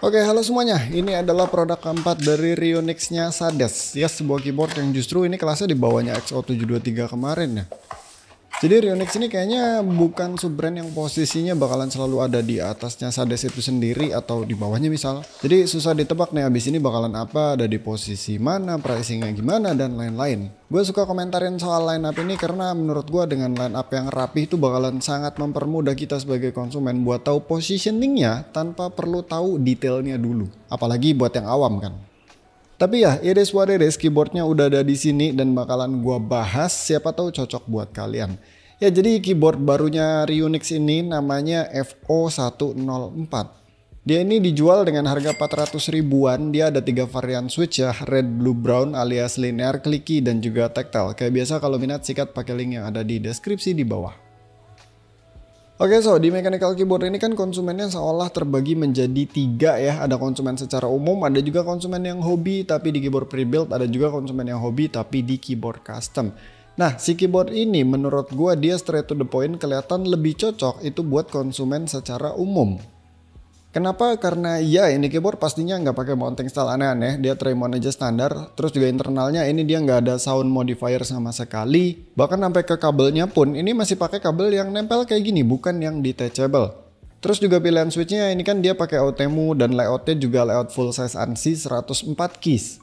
Oke, halo semuanya. Ini adalah produk keempat dari Rionix-nya Sades. Ya, sebuah keyboard yang justru ini kelasnya di bawahnya XO723 kemarin ya. Jadi Rionix ini kayaknya bukan sub-brand yang posisinya bakalan selalu ada di atasnya Sades itu sendiri atau di bawahnya misal. Jadi susah ditebak nih abis ini bakalan apa, ada di posisi mana, pricingnya gimana, dan lain-lain. Gue suka komentarin soal line up ini karena menurut gue dengan line up yang rapi itu bakalan sangat mempermudah kita sebagai konsumen buat tahu positioningnya tanpa perlu tahu detailnya dulu. Apalagi buat yang awam kan. Tapi ya, it is what it is, keyboardnya udah ada di sini dan bakalan gua bahas, siapa tahu cocok buat kalian. Ya, jadi keyboard barunya Rionix ini namanya FO104. Dia ini dijual dengan harga 400 ribuan, dia ada 3 varian switch ya, red, blue, brown alias linear, clicky, dan juga tactile. Kayak biasa kalau minat sikat pakai link yang ada di deskripsi di bawah. Oke, so di mechanical keyboard ini kan konsumennya seolah terbagi menjadi 3 ya. Ada konsumen secara umum, ada juga konsumen yang hobi tapi di keyboard pre-built, ada juga konsumen yang hobi tapi di keyboard custom. Nah, si keyboard ini menurut gua dia straight to the point, kelihatan lebih cocok itu buat konsumen secara umum. Kenapa? Karena ya ini keyboard pastinya nggak pakai mounting style aneh-aneh, dia tray mount aja standar. Terus juga internalnya ini dia nggak ada sound modifier sama sekali. Bahkan sampai ke kabelnya pun ini masih pakai kabel yang nempel kayak gini, bukan yang detachable. Terus juga pilihan switchnya ini kan dia pakai OTEMU dan layoutnya juga layout full size ANSI 104 keys.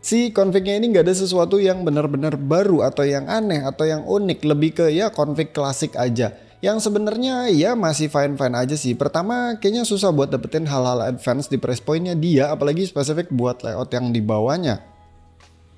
Si config-nya ini nggak ada sesuatu yang benar-benar baru atau yang aneh atau yang unik, lebih ke ya config klasik aja. Yang sebenarnya ya masih fine-fine aja sih. Pertama kayaknya susah buat dapetin hal-hal advance di price point-nya dia, apalagi spesifik buat layout yang di bawahnya.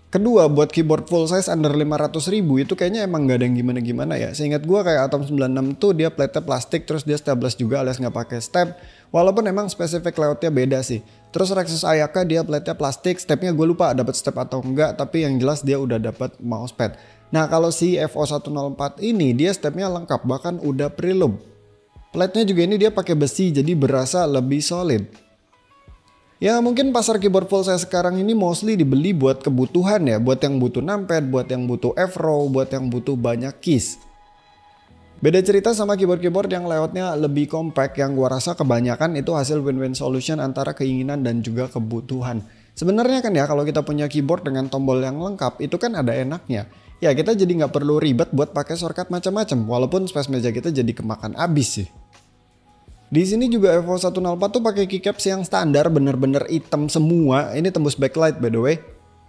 Kedua, buat keyboard full size under 500 ribu itu kayaknya emang gak ada yang gimana-gimana ya. Seingat gua kayak Atom 96 tuh dia plate-nya plastik, terus dia stabless juga alias nggak pakai step. Walaupun emang spesifik layoutnya beda sih. Terus Rexus Ayaka dia plate-nya plastik, stepnya gue lupa dapat step atau enggak, tapi yang jelas dia udah dapat mousepad. Nah, kalau si FO104 ini dia stepnya lengkap, bahkan udah preloop. Plate-nya juga ini dia pakai besi, jadi berasa lebih solid. Ya mungkin pasar keyboard full size sekarang ini mostly dibeli buat kebutuhan ya, buat yang butuh numpad, buat yang butuh F-row, buat yang butuh banyak keys. Beda cerita sama keyboard-keyboard yang layoutnya lebih compact, yang gua rasa kebanyakan itu hasil win-win solution antara keinginan dan juga kebutuhan. Sebenarnya kan ya kalau kita punya keyboard dengan tombol yang lengkap itu kan ada enaknya. Ya kita jadi nggak perlu ribet buat pakai shortcut macam-macam, walaupun space meja kita jadi kemakan abis sih. Di sini juga FO104 tuh pakai keycaps yang standar, bener-bener hitam semua. Ini tembus backlight by the way.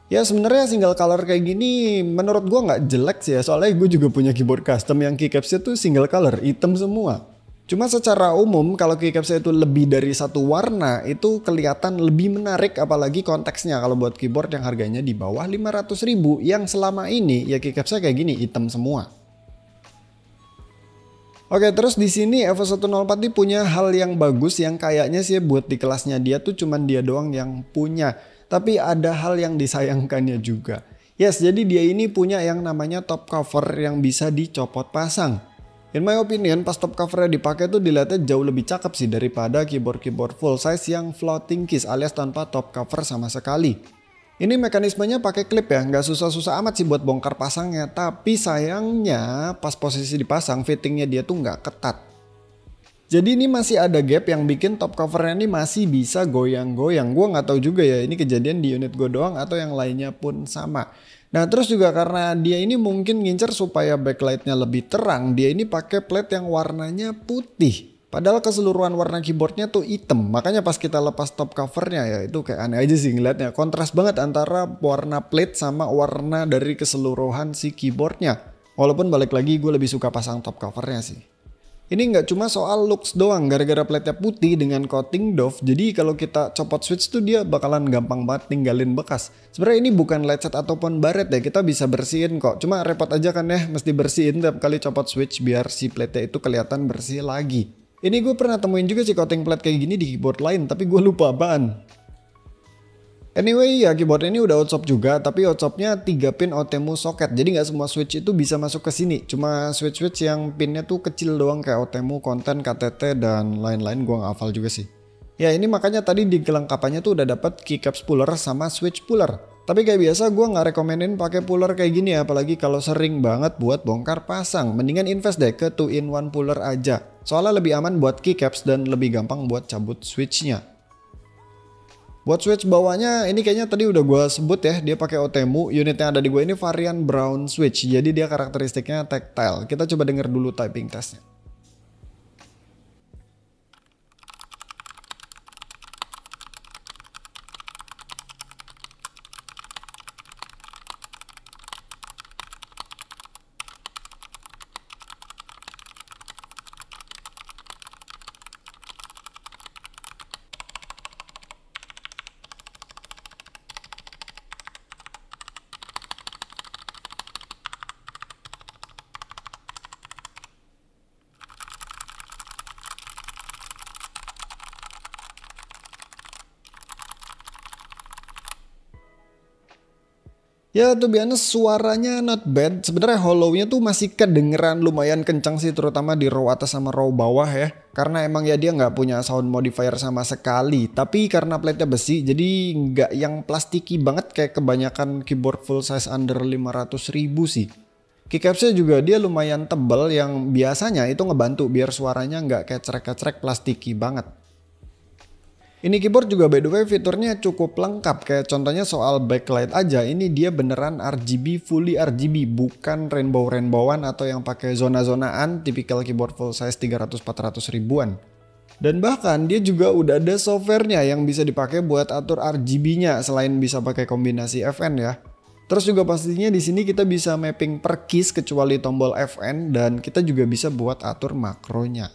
Ya sebenarnya single color kayak gini menurut gua nggak jelek sih ya, soalnya gue juga punya keyboard custom yang keycapsnya tuh single color, hitam semua. Cuma secara umum kalau keycapsnya itu lebih dari satu warna itu kelihatan lebih menarik, apalagi konteksnya kalau buat keyboard yang harganya di bawah 500 ribu yang selama ini ya keycapsnya kayak gini hitam semua. Oke, terus di sini FO104 ini punya hal yang bagus yang kayaknya sih buat di kelasnya dia tuh cuman dia doang yang punya. Tapi ada hal yang disayangkannya juga. Yes, jadi dia ini punya yang namanya top cover yang bisa dicopot pasang. In my opinion, pas top covernya dipakai tuh dilihatnya jauh lebih cakep sih daripada keyboard-keyboard full size yang floating keys alias tanpa top cover sama sekali. Ini mekanismenya pakai klip ya, nggak susah-susah amat sih buat bongkar pasangnya. Tapi sayangnya pas posisi dipasang fittingnya dia tuh nggak ketat. Jadi ini masih ada gap yang bikin top covernya ini masih bisa goyang-goyang. Gue nggak tahu juga ya ini kejadian di unit gue doang atau yang lainnya pun sama. Nah terus juga karena dia ini mungkin ngincer supaya backlightnya lebih terang, dia ini pakai plate yang warnanya putih. Padahal keseluruhan warna keyboardnya tuh hitam. Makanya pas kita lepas top covernya ya itu kayak aneh aja sih ngeliatnya. Kontras banget antara warna plate sama warna dari keseluruhan si keyboardnya. Walaupun balik lagi gue lebih suka pasang top covernya sih. Ini nggak cuma soal looks doang, gara-gara plate-nya putih dengan coating doff, jadi kalau kita copot switch tuh dia bakalan gampang banget tinggalin bekas. Sebenarnya ini bukan lecet ataupun baret ya, kita bisa bersihin kok. Cuma repot aja kan ya, mesti bersihin tiap kali copot switch biar si plate-nya itu kelihatan bersih lagi. Ini gue pernah temuin juga sih coating plate kayak gini di keyboard lain, tapi gue lupa apaan. Anyway ya keyboard ini udah outsop juga, tapi outsopnya 3 pin OTEMU socket, jadi nggak semua switch itu bisa masuk ke sini. Cuma switch-switch yang pinnya tuh kecil doang kayak OTEMU, konten, KTT dan lain-lain, gue nggak hafal juga sih. Ya ini makanya tadi di kelengkapannya tuh udah dapet keycaps puller sama switch puller. Tapi kayak biasa gue nggak rekomenin pakai puller kayak gini ya, apalagi kalau sering banget buat bongkar pasang. Mendingan invest deh ke 2-in-1 puller aja. Soalnya lebih aman buat keycaps dan lebih gampang buat cabut switchnya. Buat switch bawahnya ini kayaknya tadi udah gue sebut ya, dia pakai OTEMU. Unit yang ada di gue ini varian brown switch, jadi dia karakteristiknya tactile. Kita coba denger dulu typing testnya. Ya tuh biasanya suaranya not bad. Sebenarnya hollow-nya tuh masih kedengeran lumayan kencang sih, terutama di row atas sama row bawah ya. Karena emang ya dia nggak punya sound modifier sama sekali. Tapi karena plate-nya besi, jadi nggak yang plastiki banget kayak kebanyakan keyboard full size under 500.000 sih. Keycapsnya juga dia lumayan tebal yang biasanya itu ngebantu biar suaranya nggak kecrek-kecrek plastiki banget. Ini keyboard juga by the way fiturnya cukup lengkap, kayak contohnya soal backlight aja, ini dia beneran RGB, fully RGB, bukan rainbow-rainbowan atau yang pakai zona-zonaan tipikal keyboard full size 300-400 ribuan. Dan bahkan dia juga udah ada softwarenya yang bisa dipakai buat atur RGB-nya selain bisa pakai kombinasi FN ya. Terus juga pastinya di sini kita bisa mapping per keys kecuali tombol FN dan kita juga bisa buat atur makronya.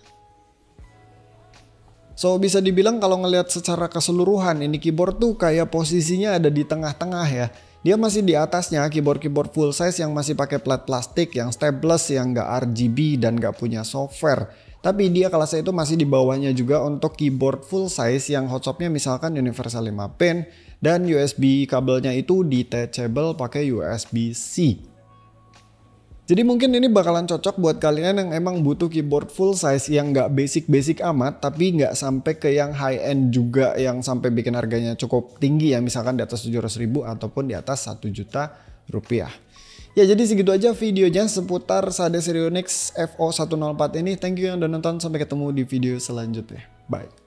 So bisa dibilang kalau ngelihat secara keseluruhan ini keyboard tuh kayak posisinya ada di tengah-tengah ya. Dia masih di atasnya keyboard-keyboard full size yang masih pakai plat plastik, yang staples, yang nggak RGB dan nggak punya software. Tapi dia kelasnya itu masih di bawahnya juga untuk keyboard full size yang hotshotnya misalkan universal 5 pin dan USB kabelnya itu detachable pakai USB-C. Jadi mungkin ini bakalan cocok buat kalian yang emang butuh keyboard full size yang nggak basic-basic amat, tapi nggak sampai ke yang high end juga yang sampai bikin harganya cukup tinggi ya, misalkan di atas 700.000 ataupun di atas 1 juta rupiah. Ya jadi segitu aja videonya seputar Sades Rionix FO104 ini. Thank you yang udah nonton, sampai ketemu di video selanjutnya. Bye.